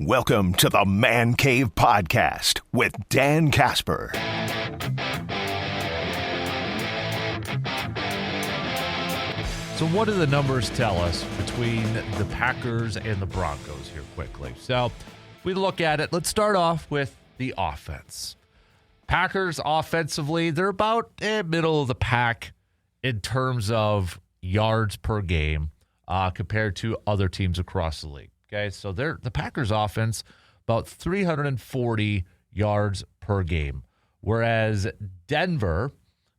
Welcome to the Man Cave Podcast with Dan Casper. So what do the numbers tell us between the Packers and the Broncos here quickly? So if we look at it, let's start off with the offense. Packers offensively, they're about middle of the pack in terms of yards per game compared to other teams across the league. Okay, so the Packers offense, about 340 yards per game, whereas Denver,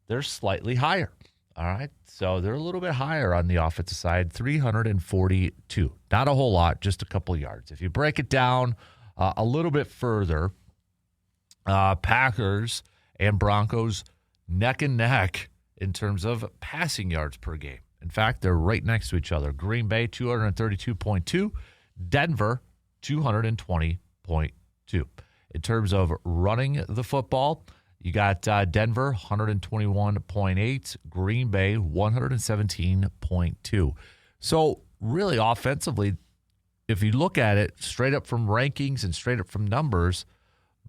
they're slightly higher. All right, so they're a little bit higher on the offensive side, 342. Not a whole lot, just a couple yards. If you break it down a little bit further, Packers and Broncos neck and neck in terms of passing yards per game. In fact, they're right next to each other. Green Bay, 232.2. Denver, 220.2. In terms of running the football, you got Denver, 121.8. Green Bay, 117.2. So really offensively, if you look at it straight up from rankings and straight up from numbers,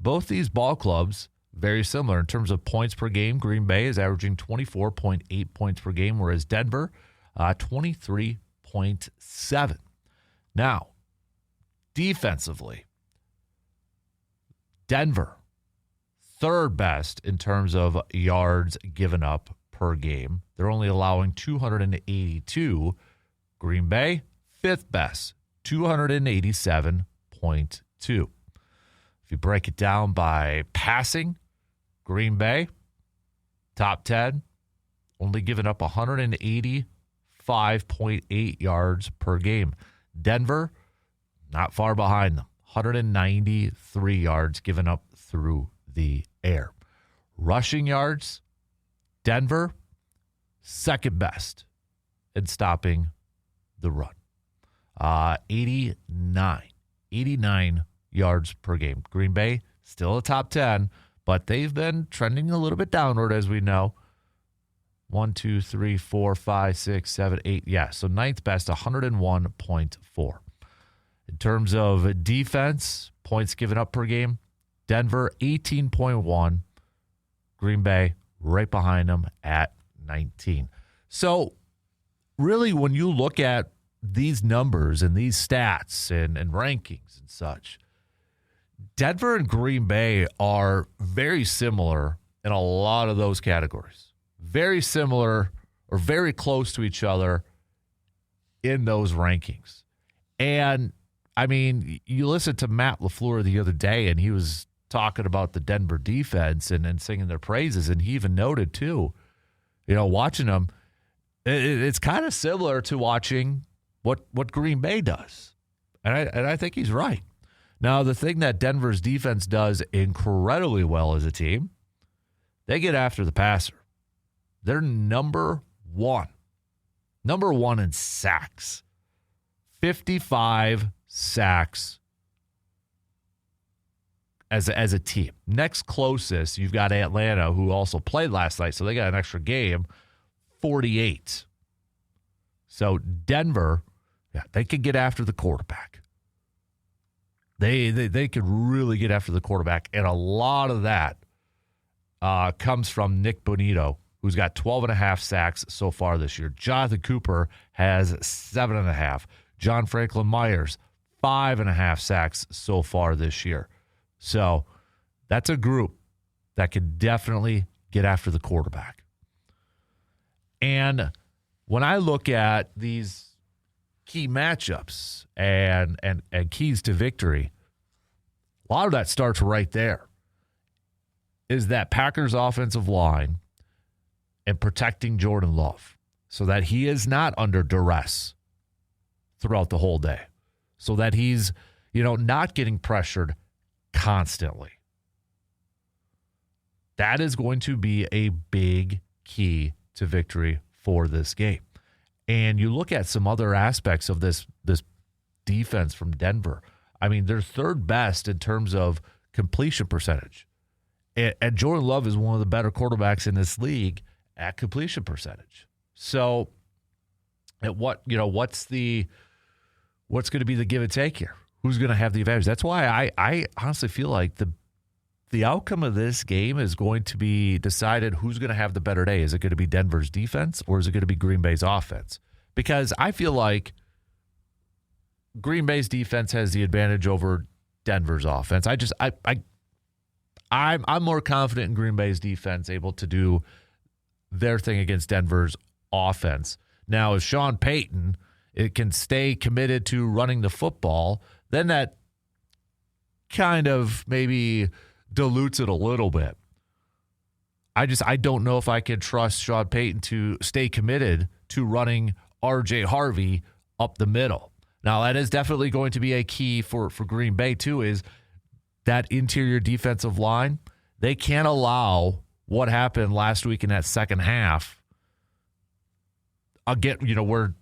both these ball clubs, very similar in terms of points per game. Green Bay is averaging 24.8 points per game, whereas Denver, 23.7. Now, defensively, Denver, third best in terms of yards given up per game. They're only allowing 282. Green Bay, fifth best, 287.2. If you break it down by passing, Green Bay, top 10, only giving up 185.8 yards per game. Denver, not far behind them, 193 yards given up through the air. Rushing yards, Denver, second best in stopping the run. 89 yards per game. Green Bay, still a top 10, but they've been trending a little bit downward, as we know. 1, 2, 3, 4, 5, 6, 7, 8. Yeah, so ninth best, 101.4. In terms of defense, points given up per game, Denver, 18.1. Green Bay, right behind them at 19. So really, when you look at these numbers and these stats and rankings and such, Denver and Green Bay are very similar in a lot of those categories. Very similar or very close to each other in those rankings. And, I mean, you listened to Matt LaFleur the other day, and he was talking about the Denver defense and singing their praises, and he even noted, too, watching them, it's kind of similar to watching what Green Bay does. And I think he's right. Now, the thing that Denver's defense does incredibly well as a team, they get after the passer. They're number one in sacks. 55 sacks as a team. Next closest, you've got Atlanta, who also played last night, so they got an extra game, 48. So Denver, they could get after the quarterback. They could really get after the quarterback, and a lot of that comes from Nick Bonito, who's got 12.5 sacks so far this year. Jonathan Cooper has 7.5. John Franklin Myers, 5.5 sacks so far this year. So that's a group that could definitely get after the quarterback. And when I look at these key matchups and keys to victory, a lot of that starts right there. Is that Packers offensive line and protecting Jordan Love so that he is not under duress throughout the whole day, so that he's, not getting pressured constantly. That is going to be a big key to victory for this game. And you look at some other aspects of this defense from Denver. I mean, they're third best in terms of completion percentage. And Jordan Love is one of the better quarterbacks in this league at completion percentage. So, what's going to be the give and take here? who's going to have the advantage. That's why I honestly feel like the outcome of this game is going to be decided who's going to have the better day. Is it going to be Denver's defense or is it going to be Green Bay's offense? Because I feel like Green Bay's defense has the advantage over Denver's offense. I'm more confident in Green Bay's defense able to do their thing against Denver's offense. Now, if Sean Payton can stay committed to running the football, then that kind of maybe dilutes it a little bit. I don't know if I can trust Sean Payton to stay committed to running R.J. Harvey up the middle. Now, that is definitely going to be a key for Green Bay, too, is that interior defensive line. They can't allow what happened last week in that second half, again, where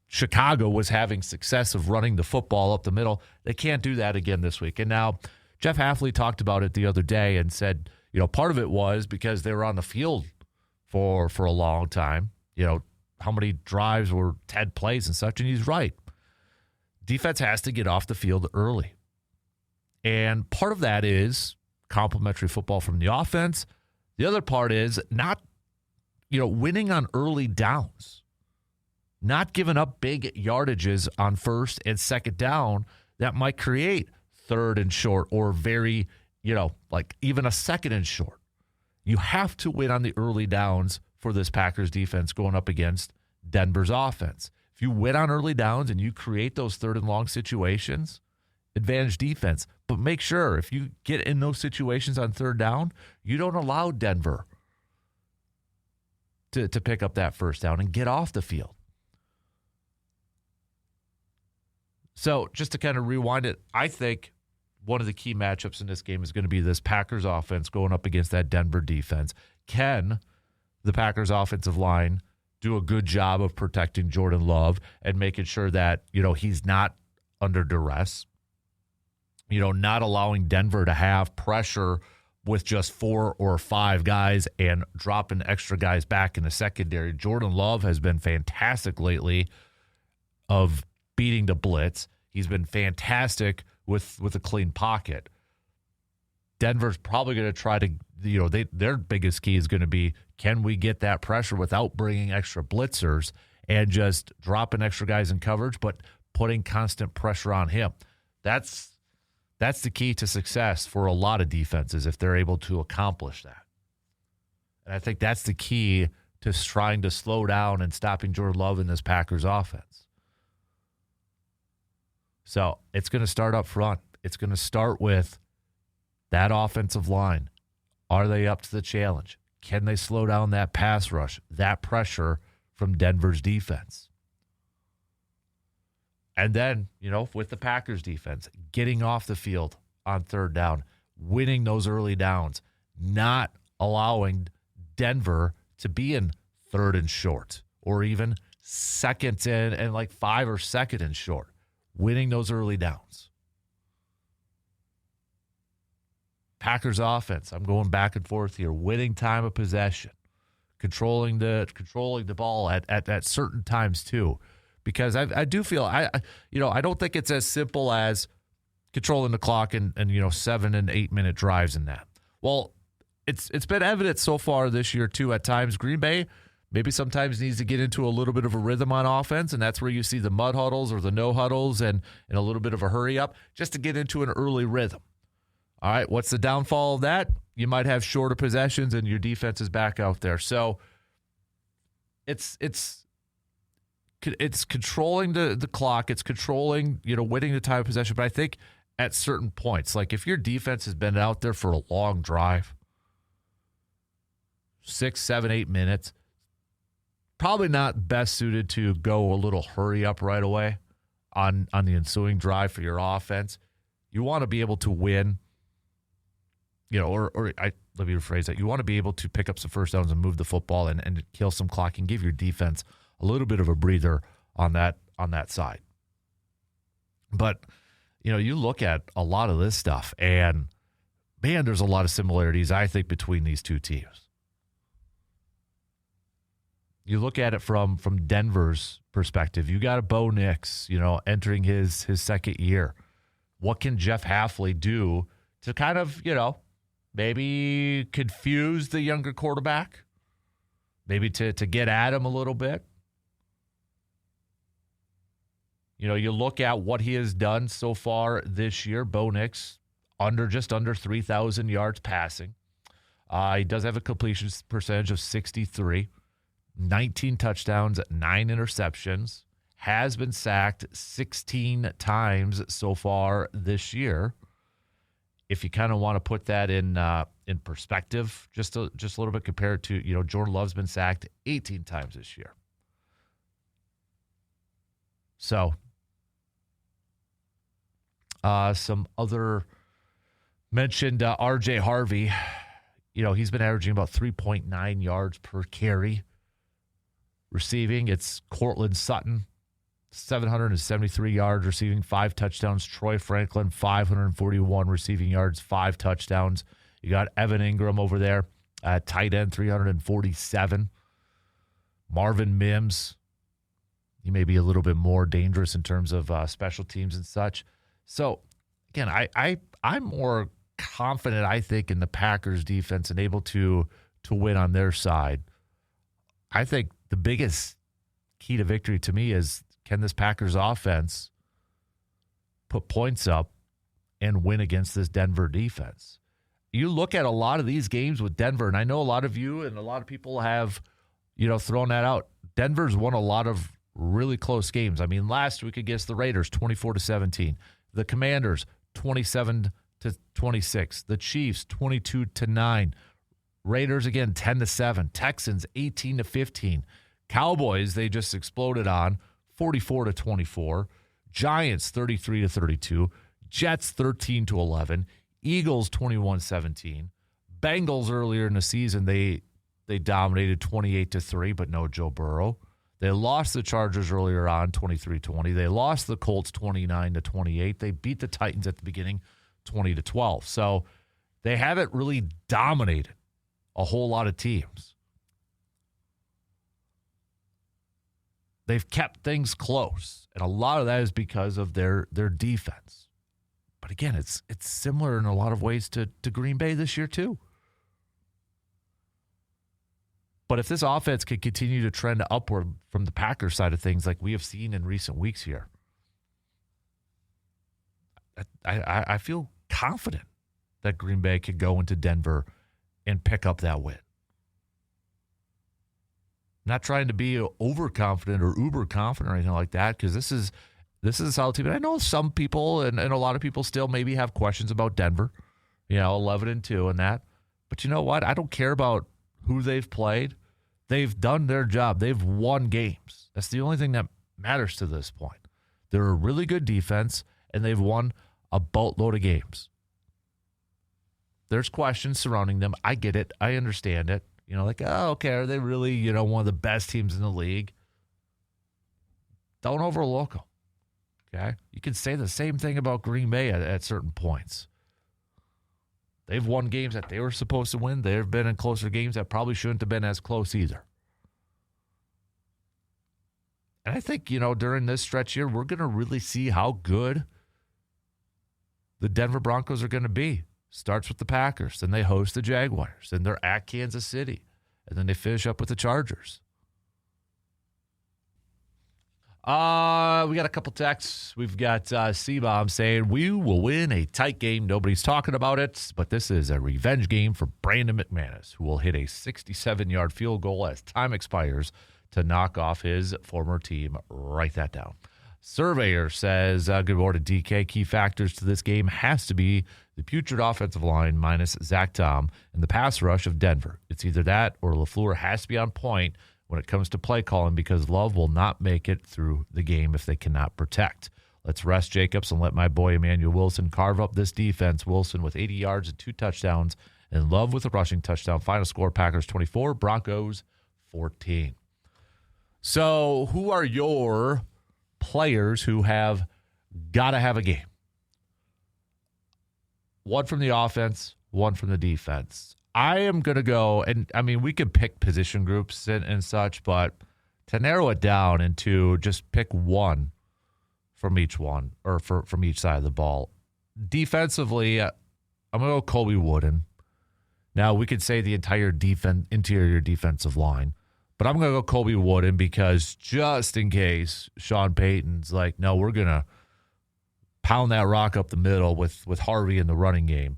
Chicago was having success of running the football up the middle. They can't do that again this week. And now Jeff Hafley talked about it the other day and said, part of it was because they were on the field for a long time. How many drives were 10 plays and such, and he's right. Defense has to get off the field early. And part of that is complementary football from the offense. The other part is not, winning on early downs, not giving up big yardages on first and second down that might create third and short or very, like even a second and short. You have to win on the early downs for this Packers defense going up against Denver's offense. If you win on early downs and you create those third and long situations, advantage defense. But make sure if you get in those situations on third down, you don't allow Denver to pick up that first down and get off the field. So just to kind of rewind it, I think one of the key matchups in this game is going to be this Packers offense going up against that Denver defense. Can the Packers offensive line do a good job of protecting Jordan Love and making sure that, he's not under duress, not allowing Denver to have pressure with just 4 or 5 guys and dropping extra guys back in the secondary. Jordan Love has been fantastic lately of beating the blitz. He's been fantastic with a clean pocket. Denver's probably going to try to, their biggest key is going to be, can we get that pressure without bringing extra blitzers and just dropping extra guys in coverage, but putting constant pressure on him? That's the key to success for a lot of defenses if they're able to accomplish that. And I think that's the key to trying to slow down and stopping Jordan Love in this Packers offense. So it's going to start up front. It's going to start with that offensive line. Are they up to the challenge? Can they slow down that pass rush, that pressure from Denver's defense? And then, with the Packers defense, getting off the field on third down, winning those early downs, not allowing Denver to be in third and short or even second and like 5 or second and short, winning those early downs. Packers offense, I'm going back and forth here, winning time of possession, controlling the ball at certain times too. Because I do feel I don't think it's as simple as controlling the clock and 7 and 8 minute drives in that. Well, it's been evident so far this year too. At times, Green Bay maybe sometimes needs to get into a little bit of a rhythm on offense, and that's where you see the mud huddles or the no huddles and a little bit of a hurry up just to get into an early rhythm. All right, what's the downfall of that? You might have shorter possessions and your defense is back out there. So it's controlling the clock. It's controlling, winning the time of possession. But I think at certain points, like if your defense has been out there for a long drive, 6, 7, 8 minutes, probably not best suited to go a little hurry up right away on the ensuing drive for your offense. You want to be able to win, let me rephrase that. You want to be able to pick up some first downs and move the football and kill some clock and give your defense a little bit of a breather on that side. But, you look at a lot of this stuff and, man, there's a lot of similarities, I think, between these two teams. You look at it from Denver's perspective. You got a Bo Nix, entering his second year. what can Jeff Hafley do to kind of, maybe confuse the younger quarterback, maybe to get at him a little bit. You look at what he has done so far this year. Bo Nix, just under 3,000 yards passing. He does have a completion percentage of 63, 19 touchdowns, 9 interceptions, has been sacked 16 times so far this year. If you kind of want to put that in perspective, just a little bit compared to, Jordan Love's been sacked 18 times this year. So, some other mentioned R.J. Harvey. He's been averaging about 3.9 yards per carry. Receiving, it's Cortland Sutton, 773 yards receiving, 5 touchdowns. Troy Franklin, 541 receiving yards, 5 touchdowns. You got Evan Ingram over there at tight end, 347. Marvin Mims, he may be a little bit more dangerous in terms of special teams and such. So, again, I'm more confident, I think, in the Packers defense and able to win on their side. I think the biggest key to victory to me is, can this Packers offense put points up and win against this Denver defense? You look at a lot of these games with Denver, and I know a lot of you and a lot of people have, thrown that out. Denver's won a lot of really close games. I mean, last week against the Raiders, 24-17. The Commanders, 27-26. The Chiefs, 22-9. Raiders, again, 10-7. Texans, 18-15. Cowboys, they just exploded on, 44-24. Giants, 33-32. Jets, 13-11. Eagles, 21-17. Bengals, earlier in the season, they dominated 28-3, but no Joe Burrow. They lost the Chargers earlier on, 23-20. They lost the Colts 29-28. They beat the Titans at the beginning, 20-12. So they haven't really dominated a whole lot of teams. They've kept things close, and a lot of that is because of their defense. But again, it's similar in a lot of ways to Green Bay this year too. But if this offense can continue to trend upward from the Packers side of things like we have seen in recent weeks here, I feel confident that Green Bay could go into Denver and pick up that win. Not trying to be overconfident or uber confident or anything like that, because this is a solid team. And I know some people and a lot of people still maybe have questions about Denver, 11-2 and that. But you know what? I don't care about who they've played. They've done their job. They've won games. That's the only thing that matters to this point. They're a really good defense, and they've won a boatload of games. There's questions surrounding them. I get it. I understand it. Okay, are they really, one of the best teams in the league? Don't overlook them. Okay? You can say the same thing about Green Bay at certain points. They've won games that they were supposed to win. They've been in closer games that probably shouldn't have been as close either. And I think, during this stretch here, we're going to really see how good the Denver Broncos are going to be. Starts with the Packers, then they host the Jaguars, then they're at Kansas City, and then they finish up with the Chargers. We got a couple texts. We've got C-Bomb saying, we will win a tight game. Nobody's talking about it, but this is a revenge game for Brandon McManus, who will hit a 67-yard field goal as time expires to knock off his former team. Write that down. Surveyor says, good morning, DK. Key factors to this game has to be the putrid offensive line minus Zach Tom and the pass rush of Denver. It's either that or LaFleur has to be on point when it comes to play calling, because Love will not make it through the game if they cannot protect. Let's rest Jacobs and let my boy Emmanuel Wilson carve up this defense. Wilson with 80 yards and 2 touchdowns, and Love with a rushing touchdown. Final score, Packers 24, Broncos 14. So who are your players who have got to have a game? One from the offense, one from the defense. I am going to go, and I mean, we could pick position groups and such, but to narrow it down into just pick one from each one, or from each side of the ball, defensively, I'm going to go Colby Wooden. Now, we could say the entire interior defensive line, but I'm going to go Colby Wooden because just in case Sean Payton's like, no, we're going to pound that rock up the middle with Harvey in the running game.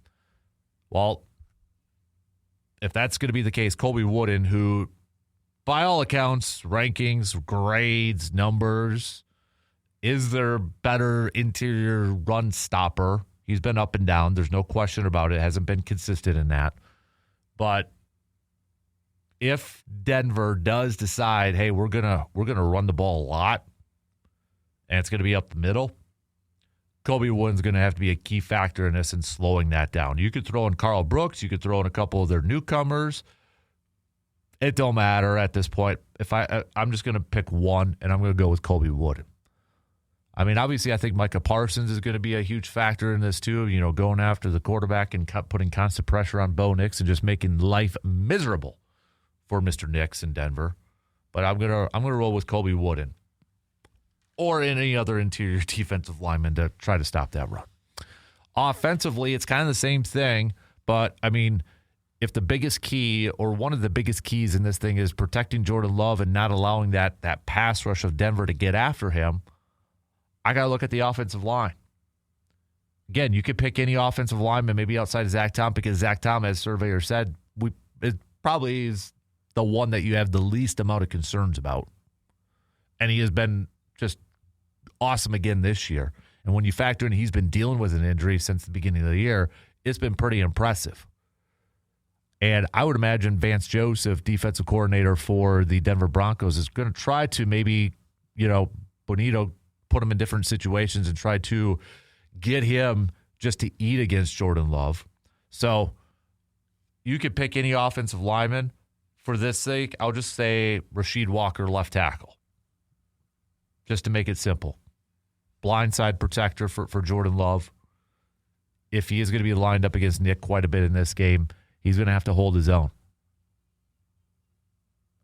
Well, if that's going to be the case, Colby Wooden, who, by all accounts, rankings, grades, numbers, is their better interior run stopper. He's been up and down. There's no question about it. Hasn't been consistent in that. But if Denver does decide, hey, we're gonna run the ball a lot, and it's gonna be up the middle, Colby Wooden's gonna have to be a key factor in this and slowing that down. You could throw in Carl Brooks, you could throw in a couple of their newcomers. It don't matter at this point. If I'm just gonna pick one, and I'm gonna go with Colby Wooden. I mean, obviously, I think Micah Parsons is going to be a huge factor in this too. You know, going after the quarterback and putting constant pressure on Bo Nix and just making life miserable for Mr. Nix in Denver. But I'm gonna roll with Colby Wooden or any other interior defensive lineman to try to stop that run. Offensively, it's kind of the same thing. But I mean, if the biggest key or one of the biggest keys in this thing is protecting Jordan Love and not allowing that pass rush of Denver to get after him, I got to look at the offensive line. Again, you could pick any offensive lineman, maybe outside of Zach Tom, because Zach Tom, as Surveyor said, it probably is the one that you have the least amount of concerns about. And he has been just awesome again this year. And when you factor in he's been dealing with an injury since the beginning of the year, it's been pretty impressive. And I would imagine Vance Joseph, defensive coordinator for the Denver Broncos, is going to try to maybe, Bonito, put him in different situations and try to get him just to eat against Jordan Love. So you could pick any offensive lineman. For this sake, I'll just say Rasheed Walker, left tackle, just to make it simple. Blindside protector for Jordan Love. If he is going to be lined up against Nick quite a bit in this game, he's going to have to hold his own.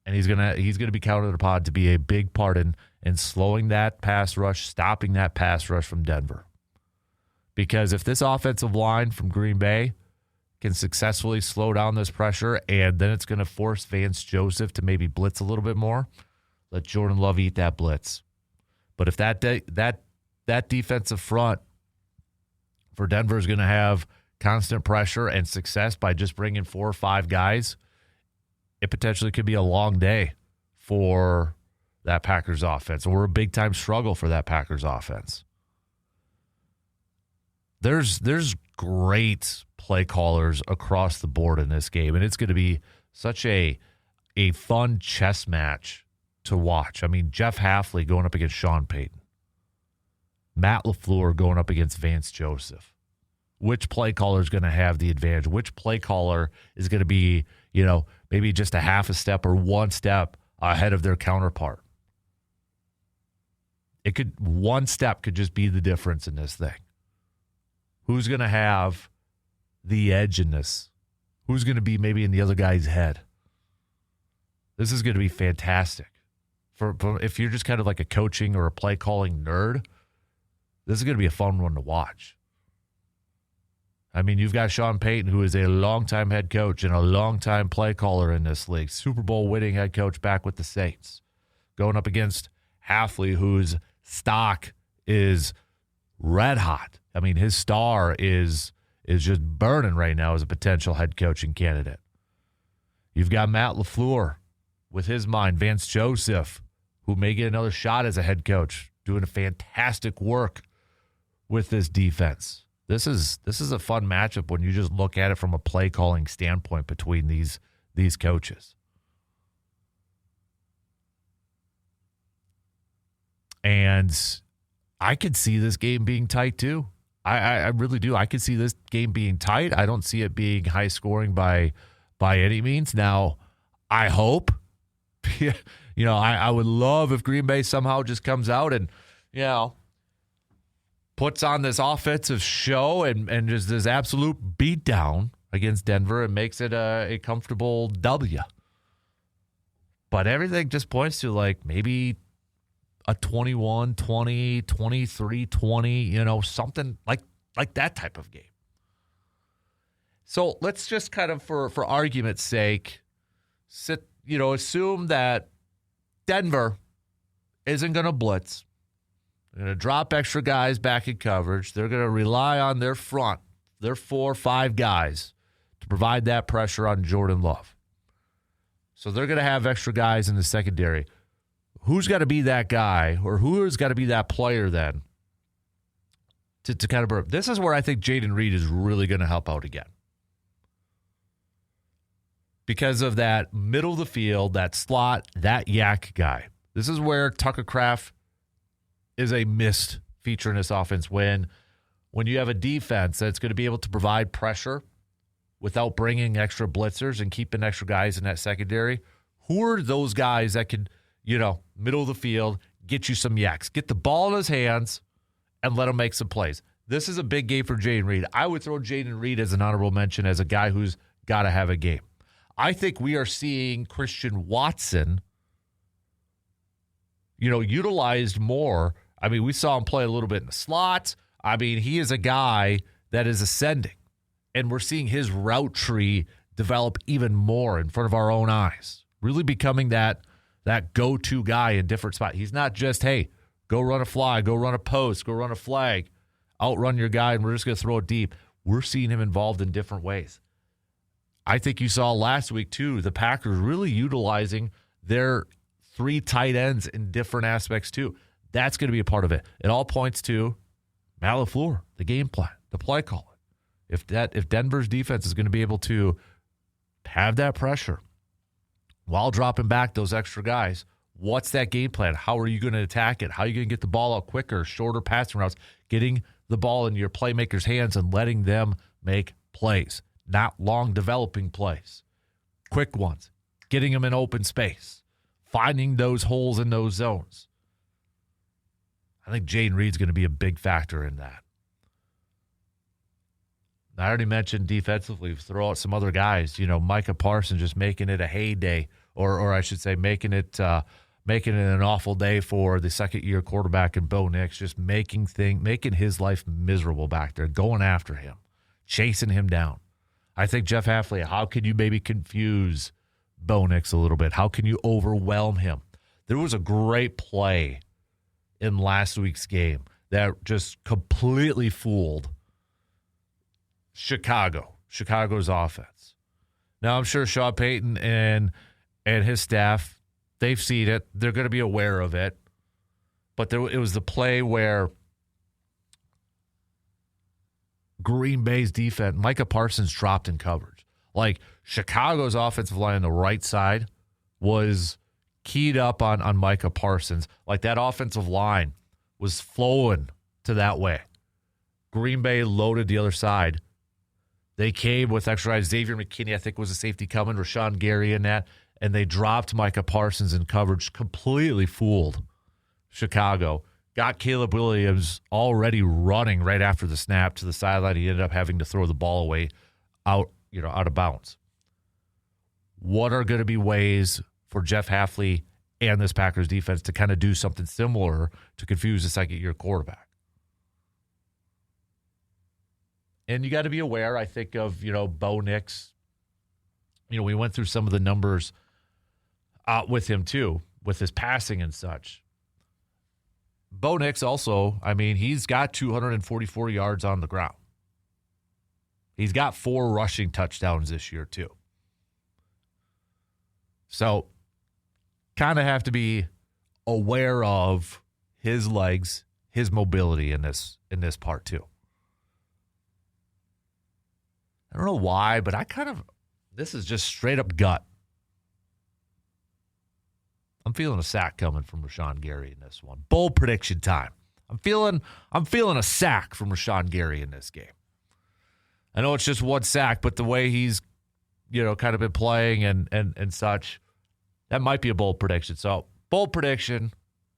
And he's gonna be counted upon to be a big part in slowing that pass rush, stopping that pass rush from Denver. Because if this offensive line from Green Bay can successfully slow down this pressure, and then it's going to force Vance Joseph to maybe blitz a little bit more, let Jordan Love eat that blitz. But if that defensive front for Denver is going to have constant pressure and success by just bringing 4 or 5 guys, it potentially could be a long day for that Packers offense, or a big-time struggle for that Packers offense. There's great play callers across the board in this game, and it's going to be such a fun chess match to watch. I mean, Jeff Hafley going up against Sean Payton. Matt LaFleur going up against Vance Joseph. Which play caller is going to have the advantage? Which play caller is going to be, maybe just a half a step or one step ahead of their counterpart? One step could just be the difference in this thing. Who's going to have the edge in this? Who's going to be maybe in the other guy's head? This is going to be fantastic. For if you're just kind of like a coaching or a play calling nerd, this is going to be a fun one to watch. I mean, you've got Sean Payton, who is a longtime head coach and a longtime play caller in this league. Super Bowl winning head coach back with the Saints. Going up against Hafley, whose stock is red hot. I mean, his star is just burning right now as a potential head coaching candidate. You've got Matt LaFleur with his mind. Vance Joseph, who may get another shot as a head coach, doing a fantastic work with this defense. This is a fun matchup when you just look at it from a play calling standpoint between these coaches. And I could see this game being tight too. I really do. I could see this game being tight. I don't see it being high scoring by any means. Now, I hope, I would love if Green Bay somehow just comes out and, puts on this offensive show and just this absolute beatdown against Denver and makes it a comfortable W. But everything just points to like maybe a 21-20, 23-20, something like Like that type of game. So let's just kind of, for argument's sake, assume that Denver isn't going to blitz. They're going to drop extra guys back in coverage. They're going to rely on their front, their 4 or 5 guys, to provide that pressure on Jordan Love. So they're going to have extra guys in the secondary. Who's got to be that guy, or who has got to be that player then to kind of – this is where I think Jaden Reed is really going to help out again. Because of that middle of the field, that slot, that yak guy. This is where Tucker Kraft is a missed feature in this offense. When you have a defense that's going to be able to provide pressure without bringing extra blitzers and keeping extra guys in that secondary, who are those guys that can, middle of the field, get you some yaks, get the ball in his hands, and let him make some plays? This is a big game for Jaden Reed. I would throw Jaden Reed as an honorable mention as a guy who's got to have a game. I think we are seeing Christian Watson, utilized more. I mean, we saw him play a little bit in the slot. I mean, he is a guy that is ascending, and we're seeing his route tree develop even more in front of our own eyes, really becoming that go-to guy in different spots. He's not just, hey, go run a fly, go run a post, go run a flag, outrun your guy, and we're just going to throw it deep. We're seeing him involved in different ways. I think you saw last week, too, the Packers really utilizing their 3 tight ends in different aspects, too. That's going to be a part of it. It all points to Matt LaFleur, the game plan, the play calling. If Denver's defense is going to be able to have that pressure while dropping back those extra guys, what's that game plan? How are you going to attack it? How are you going to get the ball out quicker, shorter passing routes, getting the ball in your playmakers' hands and letting them make plays? Not long developing plays, quick ones, getting them in open space, finding those holes in those zones. I think Jaden Reed's going to be a big factor in that. I already mentioned defensively, throw out some other guys. Micah Parsons just making it a heyday, or I should say making it an awful day for the second-year quarterback in Bo Nix, just making his life miserable back there, going after him, chasing him down. I think Jeff Hafley, how can you maybe confuse Bo Nix a little bit? How can you overwhelm him? There was a great play in last week's game that just completely fooled Chicago's offense. Now, I'm sure Sean Payton and his staff, they've seen it. They're going to be aware of it. But it was the play where Green Bay's defense, Micah Parsons dropped in coverage. Like, Chicago's offensive line on the right side was keyed up on Micah Parsons. Like, that offensive line was flowing to that way. Green Bay loaded the other side. They came with extra guys. Xavier McKinney, I think, was a safety coming. Rashawn Gary in that. And they dropped Micah Parsons in coverage. Completely fooled Chicago. Got Caleb Williams already running right after the snap to the sideline. He ended up having to throw the ball away out of bounds. What are going to be ways for Jeff Hafley and this Packers defense to kind of do something similar to confuse the second-year quarterback? And you got to be aware, I think, of, Bo Nix. We went through some of the numbers with him, too, with his passing and such. Bo Nix also, he's got 244 yards on the ground. He's got 4 rushing touchdowns this year, too. So, kind of have to be aware of his legs, his mobility in this part, too. I don't know why, but this is just straight up gut. I'm feeling a sack coming from Rashawn Gary in this one. Bold prediction time. I'm feeling a sack from Rashawn Gary in this game. I know it's just one sack, but the way he's, kind of been playing and such, that might be a bold prediction. So, bold prediction,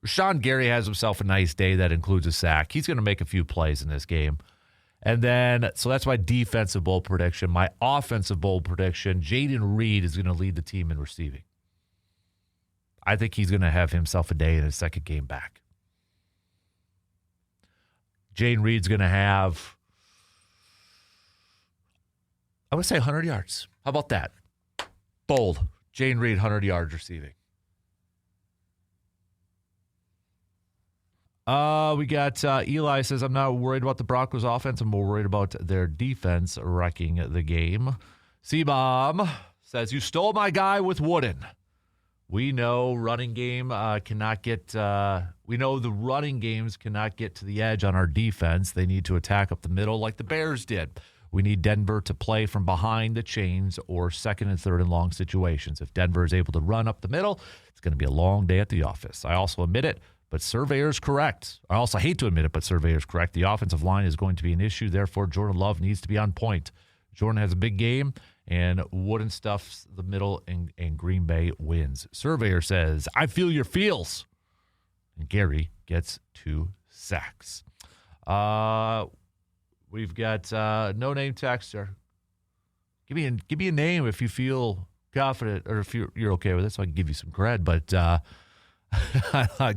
Rashawn Gary has himself a nice day that includes a sack. He's going to make a few plays in this game. And then, so that's my defensive bold prediction. My offensive bold prediction, Jaden Reed is going to lead the team in receiving. I think he's going to have himself a day in his second game back. Jaden Reed's going to have I would say 100 yards. How about that? Bold. Jane Reed, 100 yards receiving. We got Eli says, I'm not worried about the Broncos offense. I'm more worried about their defense wrecking the game. C-Bomb says, you stole my guy with Wooden. We know running game cannot get we know the running games cannot get to the edge on our defense. They need to attack up the middle like the Bears did. We need Denver to play from behind the chains or second and third and long situations. If Denver is able to run up the middle, it's going to be a long day at the office. I also admit it, but Surveyor's correct. I also hate to admit it, but Surveyor's correct. The offensive line is going to be an issue. Therefore, Jordan Love needs to be on point. Jordan has a big game, and Wooden stuffs the middle, and Green Bay wins. Surveyor says, I feel your feels. And Gary gets 2 sacks. We've got no name texter. Give me a name if you feel confident or if you're okay with it, so I can give you some cred. But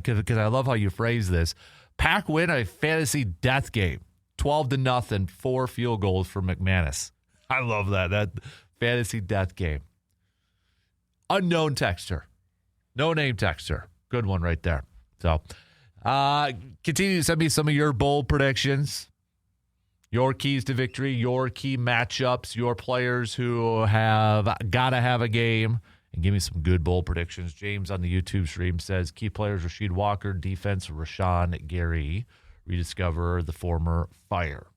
because I love how you phrase this. Pack win a fantasy death game, 12-0, 4 field goals for McManus. I love that fantasy death game. Unknown texter, no name texter. Good one right there. So continue to send me some of your bold predictions, your keys to victory, your key matchups, your players who have got to have a game, and give me some good bold predictions. James on the YouTube stream says, key players, Rasheed Walker, defense, Rashawn Gary, rediscover the former Fire.